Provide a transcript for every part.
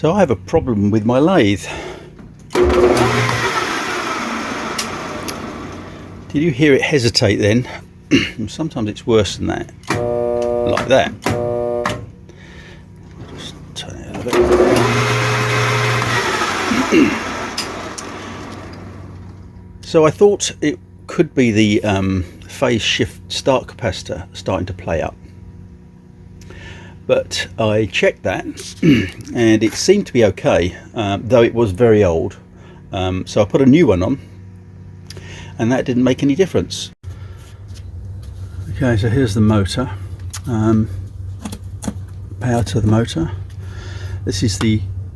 So I have a problem with my lathe. Did you hear it hesitate then? Sometimes it's worse than that, like that. Just turn it a bit. So I thought it could be the phase shift start capacitor starting to play up. But I checked that and it seemed to be okay, though it was very old. So I put a new one on and that didn't make any difference. Okay, so here's the motor, power to the motor. This is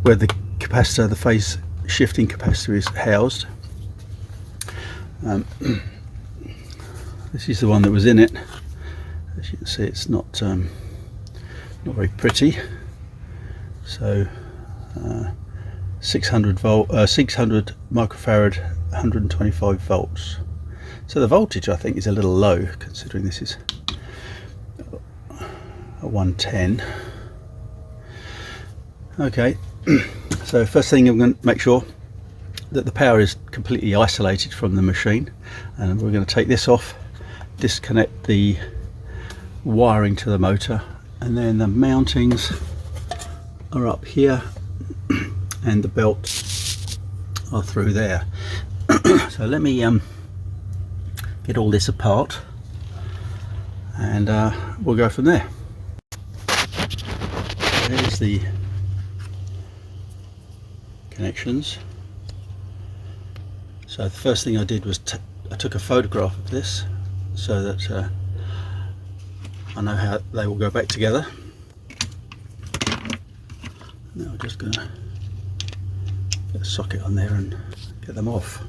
where the capacitor, the phase shifting capacitor, is housed. This is the one that was in it. As you can see, it's not very pretty. So 600 microfarad, 125 volts. So the voltage, I think, is a little low considering this is a 110. Okay, so first thing, I'm going to make sure that the power is completely isolated from the machine, and we're going to take this off, disconnect the wiring to the motor, and then the mountings are up here and the belts are through there. So let me get all this apart and we'll go from there. There's the connections. So the first thing I did was I took a photograph of this so that I know how they will go back together. Now I'm just going to get a socket on there and get them off.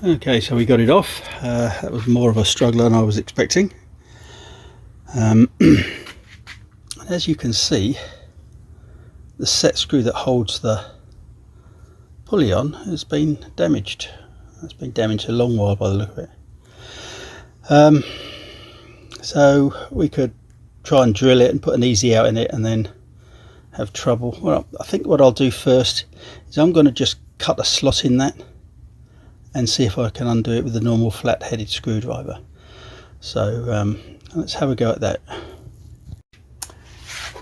Okay, so we got it off. That was more of a struggle than I was expecting. As you can see, the set screw that holds the pulley on has been damaged. It's been damaged a long while by the look of it. So we could try and drill it and put an easy out in it and then have trouble. Well, I think what I'll do first is I'm going to just cut a slot in that and see if I can undo it with a normal flat-headed screwdriver. So let's have a go at that.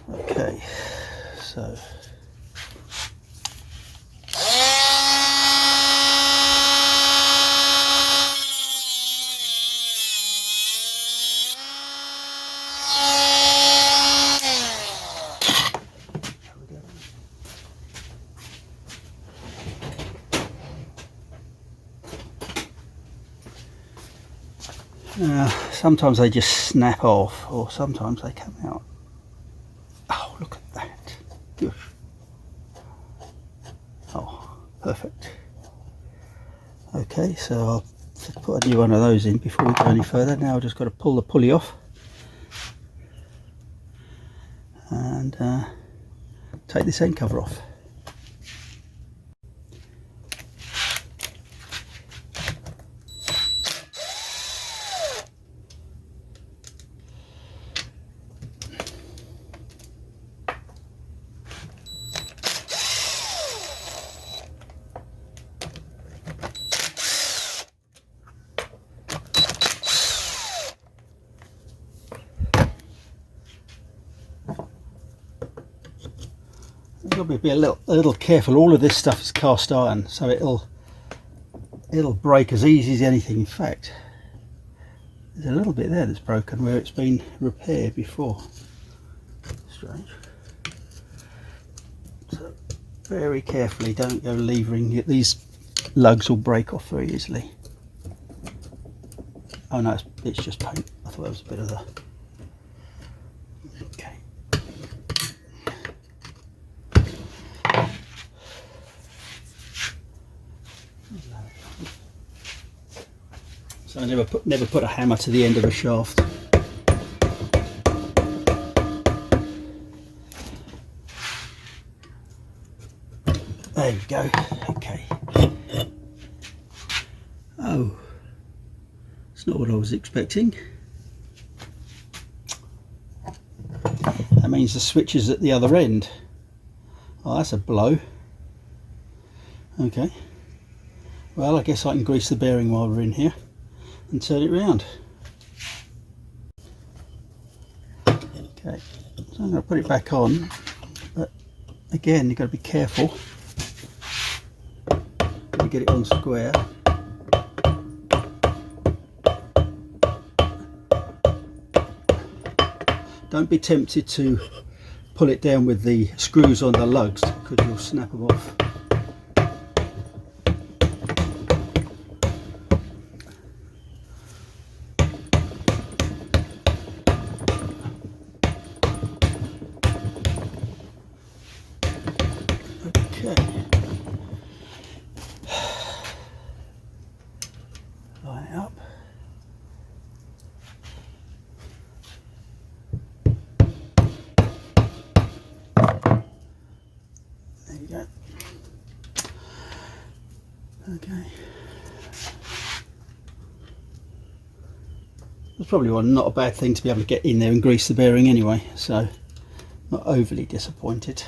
Okay, so sometimes they just snap off, or sometimes they come out. Oh, look at that. Good. Oh, perfect. Okay, so I'll put a new one of those in before we go any further. Now I've just got to pull the pulley off and take this end cover off. You've got to be a little careful. All of this stuff is cast iron, so it'll break as easy as anything. In fact, there's a little bit there that's broken where it's been repaired before. Strange. So very carefully, don't go levering it. These lugs will break off very easily. Oh no, it's just paint. I thought it was a bit of the... Okay. So I never put a hammer to the end of a shaft. There we go. Okay. Oh, it's not what I was expecting. That means the switch is at the other end. Oh, that's a blow. Okay, well, I guess I can grease the bearing while we're in here and turn it round. Okay, so I'm going to put it back on, but again, you've got to be careful. You get it on square. Don't be tempted to pull it down with the screws on the lugs, because you'll snap them off. Okay. Line it up. There you go. Okay. It's probably not a bad thing to be able to get in there and grease the bearing anyway, so not overly disappointed.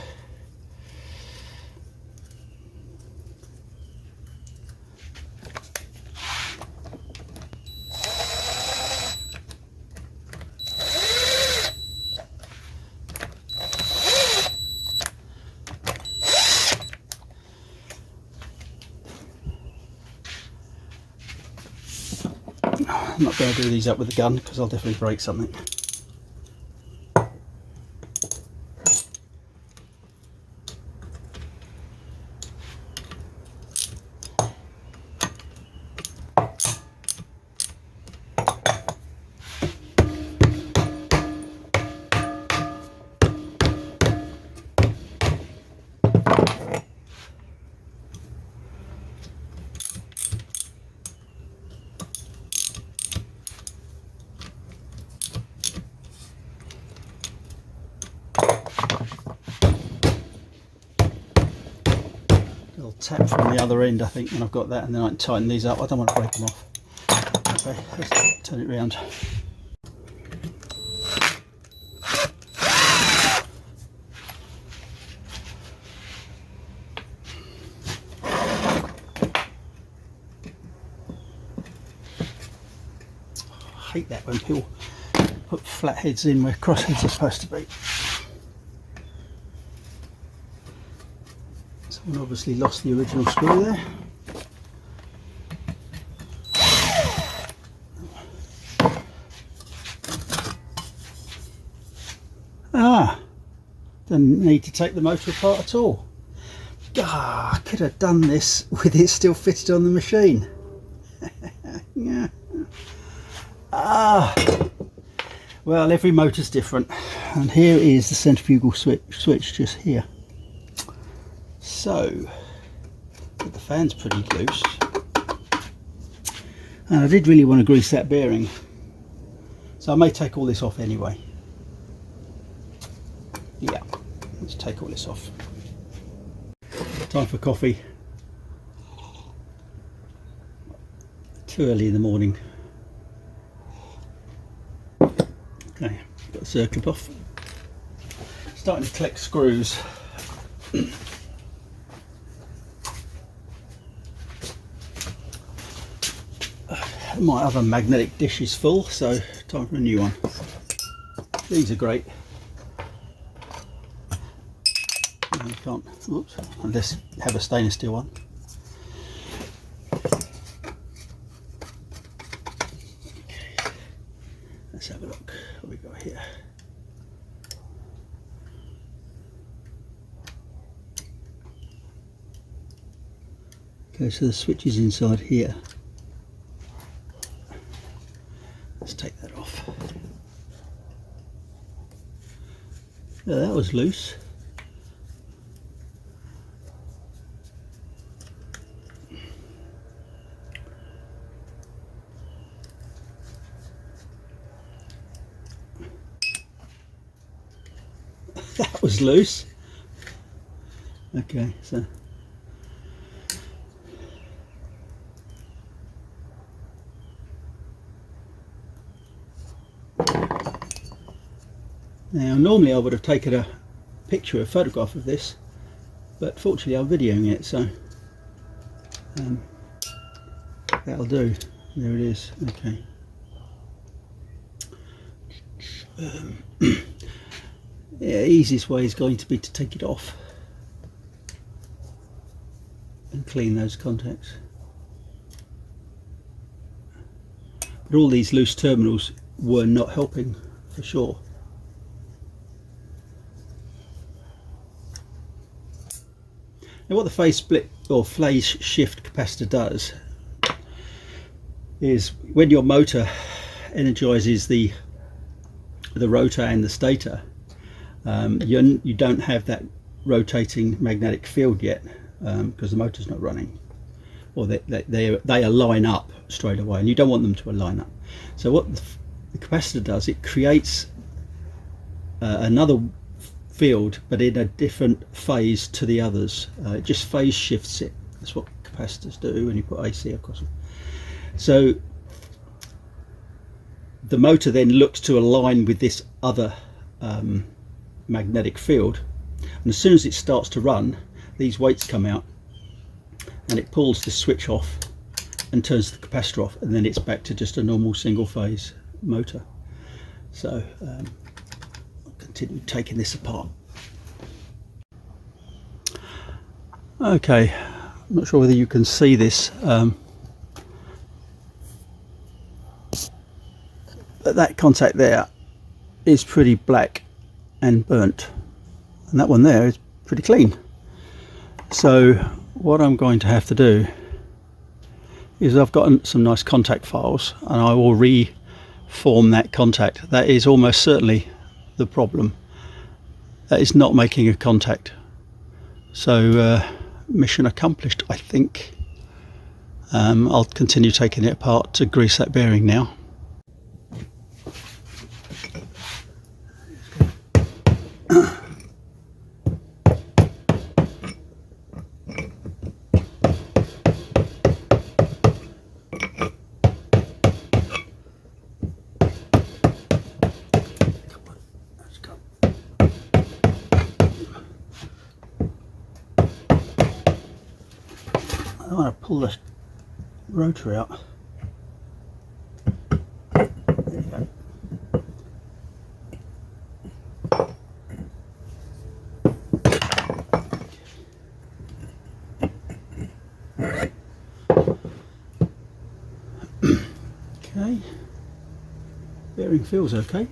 I'm not going to do these up with the gun because I'll definitely break something. Little tap from the other end, I think, when I've got that, and then I can tighten these up. I don't want to break them off. Okay, let's turn it round. I hate that when people put flat heads in where cross heads are supposed to be. Someone obviously lost the original screw there. Ah, didn't need to take the motor apart at all. Ah, I could have done this with it still fitted on the machine. Yeah. Ah, well, every motor's different, and here is the centrifugal switch just here. So, but the fan's pretty loose, and I did really want to grease that bearing, so I may take all this off anyway. Yeah, let's take all this off. Time for coffee. Too early in the morning. Okay, got the circuit off. Starting to collect screws. My other magnetic dish is full, so time for a new one. These are great. You can't, oops, unless you have a stainless steel one. Okay, let's have a look what we got here. Okay, so the switch is inside here. Let's take that off. Yeah, that was loose. That was loose. Okay, so Now normally I would have taken a picture, a photograph of this, but fortunately I'm videoing it, so that'll do. There it is. Okay. Yeah, easiest way is going to be to take it off and clean those contacts. But all these loose terminals were not helping for sure. Now what the phase split or phase shift capacitor does is when your motor energizes the rotor and the stator, you don't have that rotating magnetic field yet because the motor's not running, or they align up straight away, and you don't want them to align up. So what the capacitor does, it creates another field but in a different phase to the others. It just phase shifts it. That's what capacitors do when you put AC across them. So the motor then looks to align with this other magnetic field, and as soon as it starts to run, these weights come out and it pulls the switch off and turns the capacitor off, and then it's back to just a normal single phase motor. So I'll continue taking this apart. Okay, I'm not sure whether you can see this, but that contact there is pretty black and burnt, and that one there is pretty clean. So what I'm going to have to do is, I've got some nice contact files and I will reform that contact. That is almost certainly the problem. That is not making a contact. So mission accomplished, I think. I'll continue taking it apart to grease that bearing now. I want to pull the rotor out. There you go. Okay, bearing feels okay.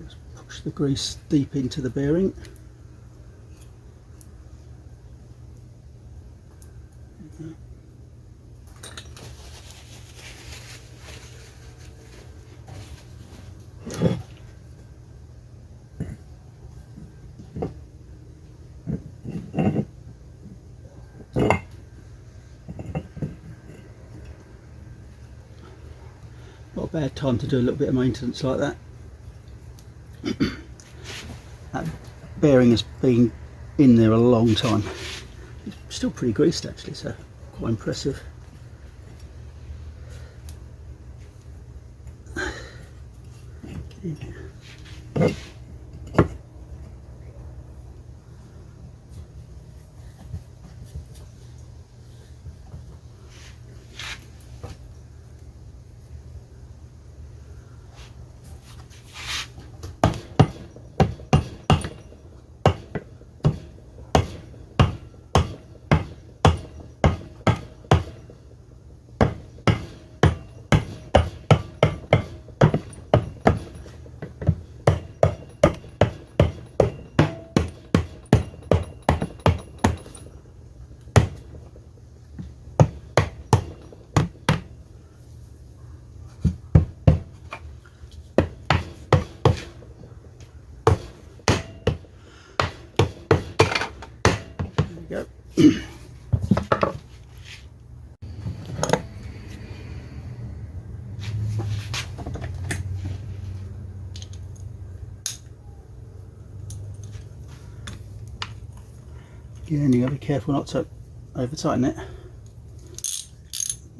Just push the grease deep into the bearing. Not a bad time to do a little bit of maintenance like that. That bearing has been in there a long time. It's still pretty greased actually, so quite impressive. Get in here. There we go. Again, you got to be careful not to over tighten it.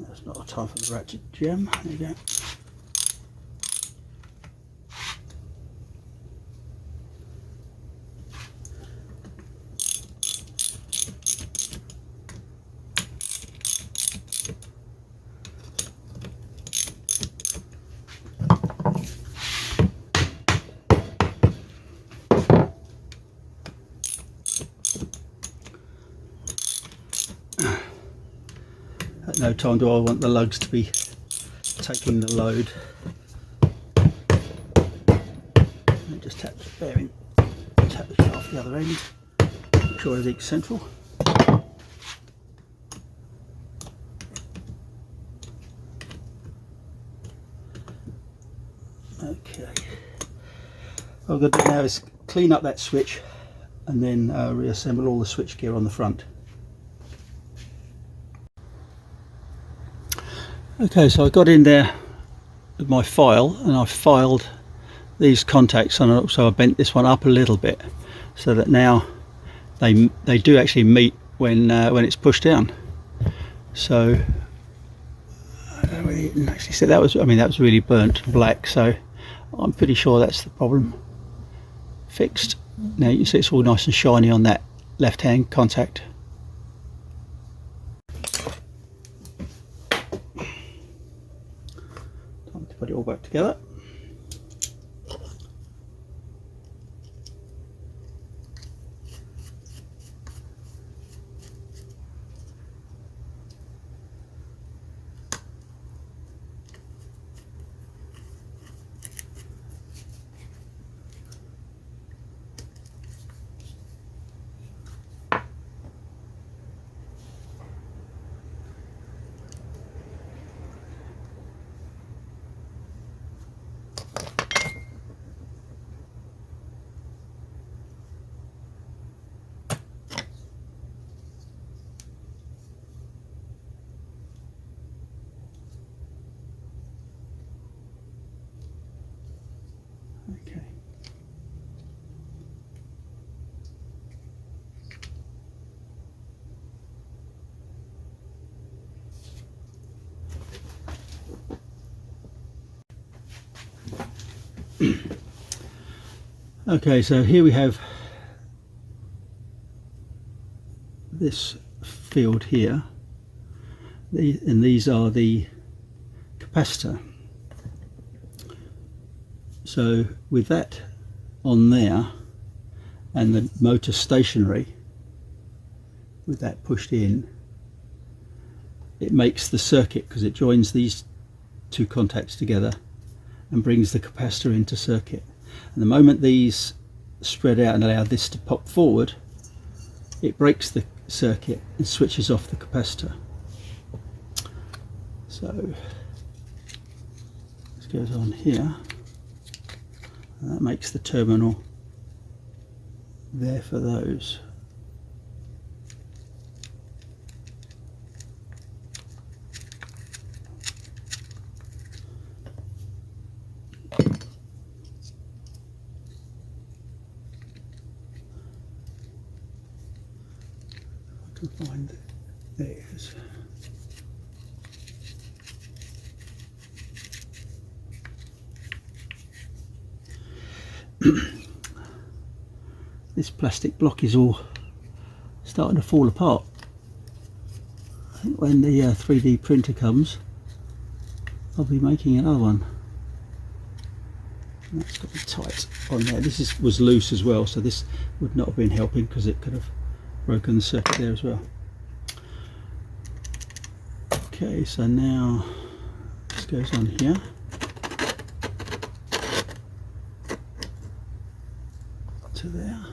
That's not a time for the ratchet gem. There you go. At no time do I want the lugs to be taking the load. And just tap the bearing, tap the shaft the other end, make sure everything's central. Okay, what I've got to do now is clean up that switch and then reassemble all the switch gear on the front. Okay, so I got in there with my file and I filed these contacts, and also I bent this one up a little bit so that now they do actually meet when it's pushed down. So I don't really actually see that was, I mean, that was really burnt black, so I'm pretty sure that's the problem fixed. Now you can see it's all nice and shiny on that left hand contact. Put it all back together. Okay. Okay, so here we have this field here, and these are the capacitor. So with that on there and the motor stationary, with that pushed in, it makes the circuit, because it joins these two contacts together and brings the capacitor into circuit. And the moment these spread out and allow this to pop forward, it breaks the circuit and switches off the capacitor. So this goes on here, and that makes the terminal there for those. I can find it. There it is. This plastic block is all starting to fall apart. I think when the 3D printer comes, I'll be making another one. And that's got to be tight on there. This was loose as well, so this would not have been helping because it could have broken the circuit there as well. Okay, so now this goes on here. To there.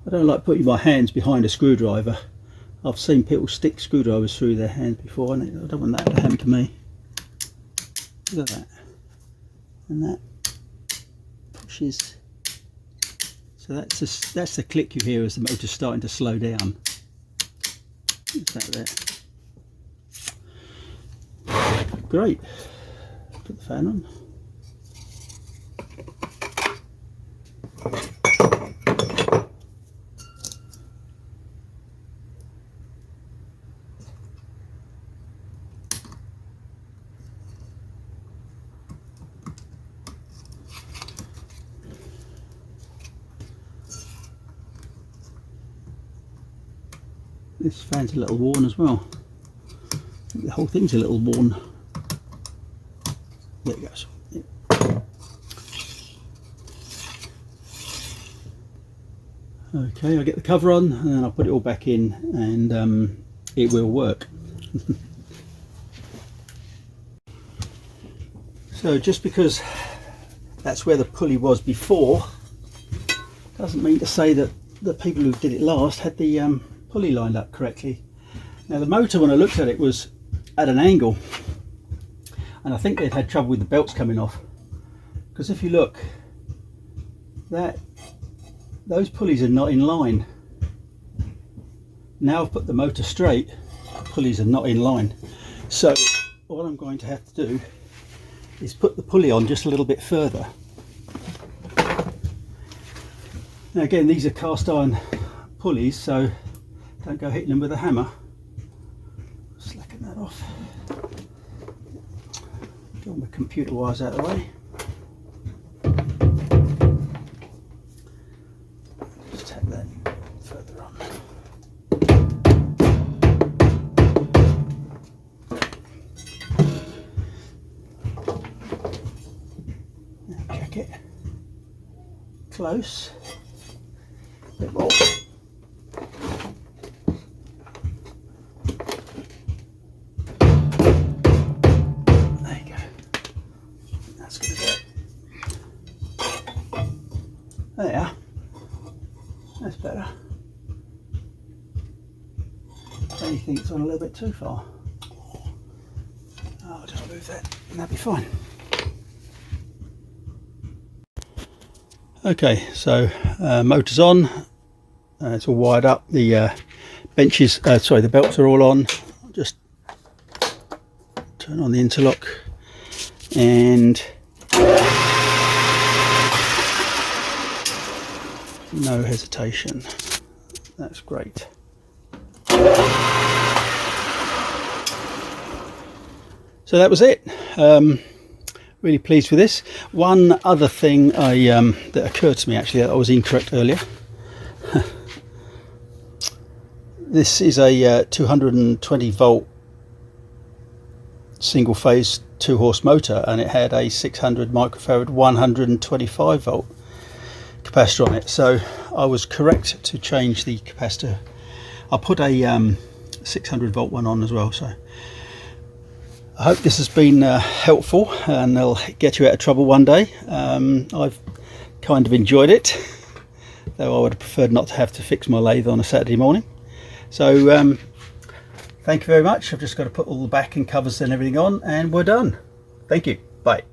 I don't like putting my hands behind a screwdriver. I've seen people stick screwdrivers through their hands before, and I don't want that to happen to me. Look at that. And that pushes So that's the click you hear as the motor's starting to slow down. Is that there? Great. Put the fan on. This fan's a little worn as well. The whole thing's a little worn. There it goes. Yeah. Okay, I'll get the cover on and then I'll put it all back in, and it will work. So just because that's where the pulley was before doesn't mean to say that the people who did it last had the pulley lined up correctly. Now the motor, when I looked at it, was at an angle, and I think they'd had trouble with the belts coming off, because if you look, those pulleys are not in line. Now I've put the motor straight, the pulleys are not in line. So what I'm going to have to do is put the pulley on just a little bit further. Now again, these are cast iron pulleys, so don't go hitting them with a hammer. Slacken that off. Get all my computer wires out of the way. Just tack that further on. Now check it. Close. A bit more. There, that's better. I think it's on a little bit too far. I'll just move that and that'll be fine. Okay, so motor's on, it's all wired up, the benches, sorry, the belts are all on. I'll just turn on the interlock and no hesitation. That's great. So that was it. Really pleased with this. One other thing that occurred to me, actually, that I was incorrect earlier. This is a 220 volt single phase 2 horse motor, and it had a 600 microfarad 125 volt capacitor on it, so I was correct to change the capacitor. I'll put a 600 volt one on as well. So I hope this has been helpful and they'll get you out of trouble one day. I've kind of enjoyed it, though I would have preferred not to have to fix my lathe on a Saturday morning. So thank you very much. I've just got to put all the back and covers and everything on and we're done. Thank you. Bye.